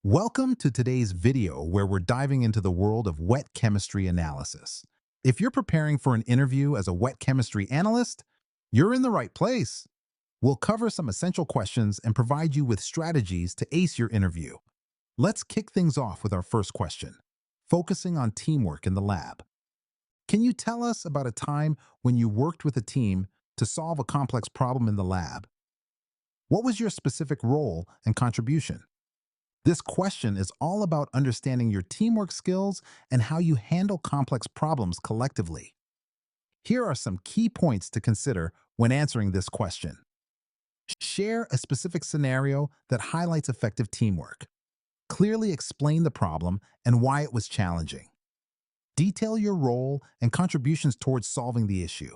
Welcome to today's video where we're diving into the world of wet chemistry analysis. If you're preparing for an interview as a wet chemistry analyst, you're in the right place. We'll cover some essential questions and provide you with strategies to ace your interview. Let's kick things off with our first question, focusing on teamwork in the lab. Can you tell us about a time when you worked with a team to solve a complex problem in the lab? What was your specific role and contribution? This question is all about understanding your teamwork skills and how you handle complex problems collectively. Here are some key points to consider when answering this question. Share a specific scenario that highlights effective teamwork. Clearly explain the problem and why it was challenging. Detail your role and contributions towards solving the issue.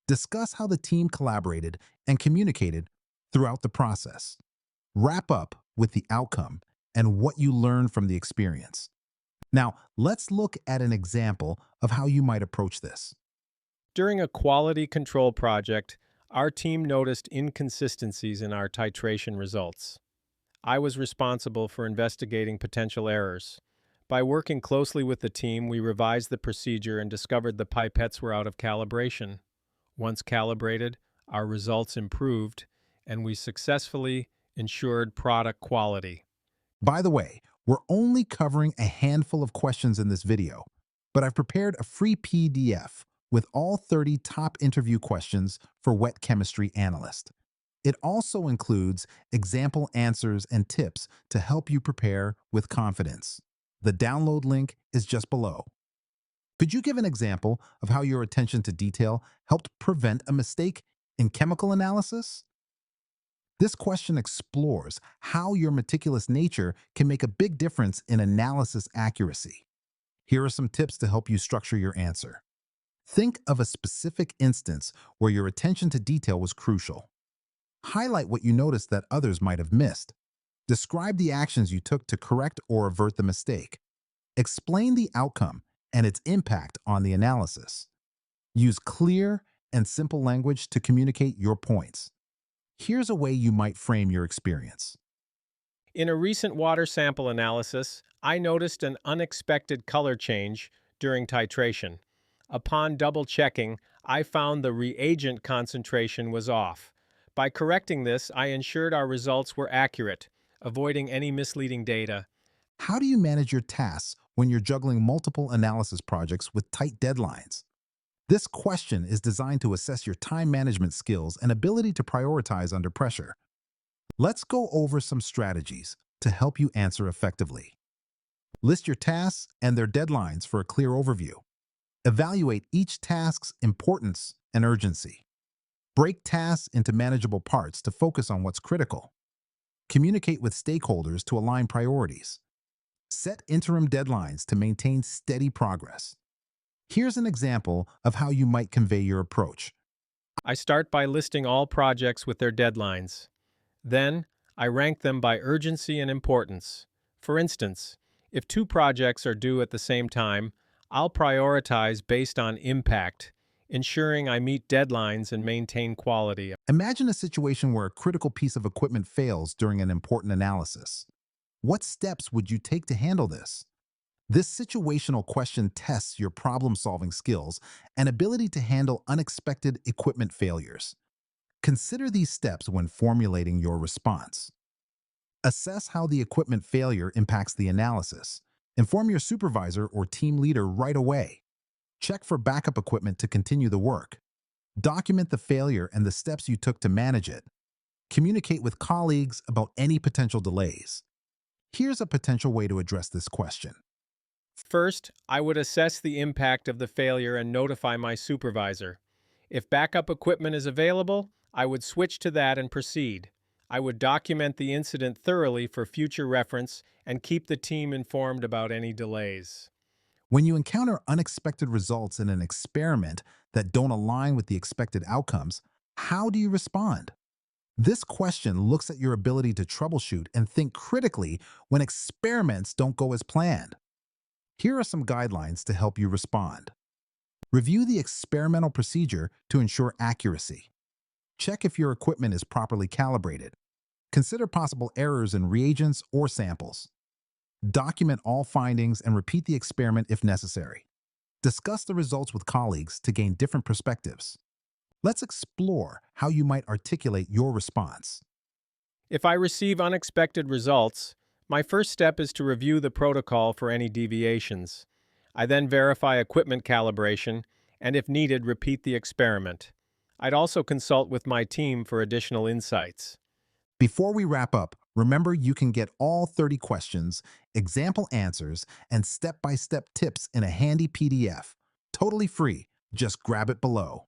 Discuss how the team collaborated and communicated throughout the process. Wrap up with the outcome and what you learned from the experience. Now, let's look at an example of how you might approach this. During a quality control project, our team noticed inconsistencies in our titration results. I was responsible for investigating potential errors. By working closely with the team, we revised the procedure and discovered the pipettes were out of calibration. Once calibrated, our results improved, and we successfully ensured product quality. By the way, we're only covering a handful of questions in this video, but I've prepared a free PDF with all 30 top interview questions for Wet Chemistry Analyst. It also includes example answers and tips to help you prepare with confidence. The download link is just below. Could you give an example of how your attention to detail helped prevent a mistake in chemical analysis? This question explores how your meticulous nature can make a big difference in analysis accuracy. Here are some tips to help you structure your answer. Think of a specific instance where your attention to detail was crucial. Highlight what you noticed that others might have missed. Describe the actions you took to correct or avert the mistake. Explain the outcome and its impact on the analysis. Use clear and simple language to communicate your points. Here's a way you might frame your experience. In a recent water sample analysis, I noticed an unexpected color change during titration. Upon double-checking, I found the reagent concentration was off. By correcting this, I ensured our results were accurate, avoiding any misleading data. How do you manage your tasks when you're juggling multiple analysis projects with tight deadlines? This question is designed to assess your time management skills and ability to prioritize under pressure. Let's go over some strategies to help you answer effectively. List your tasks and their deadlines for a clear overview. Evaluate each task's importance and urgency. Break tasks into manageable parts to focus on what's critical. Communicate with stakeholders to align priorities. Set interim deadlines to maintain steady progress. Here's an example of how you might convey your approach. I start by listing all projects with their deadlines. Then, I rank them by urgency and importance. For instance, if two projects are due at the same time, I'll prioritize based on impact, ensuring I meet deadlines and maintain quality. Imagine a situation where a critical piece of equipment fails during an important analysis. What steps would you take to handle this? This situational question tests your problem-solving skills and ability to handle unexpected equipment failures. Consider these steps when formulating your response. Assess how the equipment failure impacts the analysis. Inform your supervisor or team leader right away. Check for backup equipment to continue the work. Document the failure and the steps you took to manage it. Communicate with colleagues about any potential delays. Here's a potential way to address this question. First, I would assess the impact of the failure and notify my supervisor. If backup equipment is available, I would switch to that and proceed. I would document the incident thoroughly for future reference and keep the team informed about any delays. When you encounter unexpected results in an experiment that don't align with the expected outcomes, how do you respond? This question looks at your ability to troubleshoot and think critically when experiments don't go as planned. Here are some guidelines to help you respond. Review the experimental procedure to ensure accuracy. Check if your equipment is properly calibrated. Consider possible errors in reagents or samples. Document all findings and repeat the experiment if necessary. Discuss the results with colleagues to gain different perspectives. Let's explore how you might articulate your response. If I receive unexpected results, my first step is to review the protocol for any deviations. I then verify equipment calibration and, if needed, repeat the experiment. I'd also consult with my team for additional insights. Before we wrap up, remember you can get all 30 questions, example answers, and step-by-step tips in a handy PDF. Totally free. Just grab it below.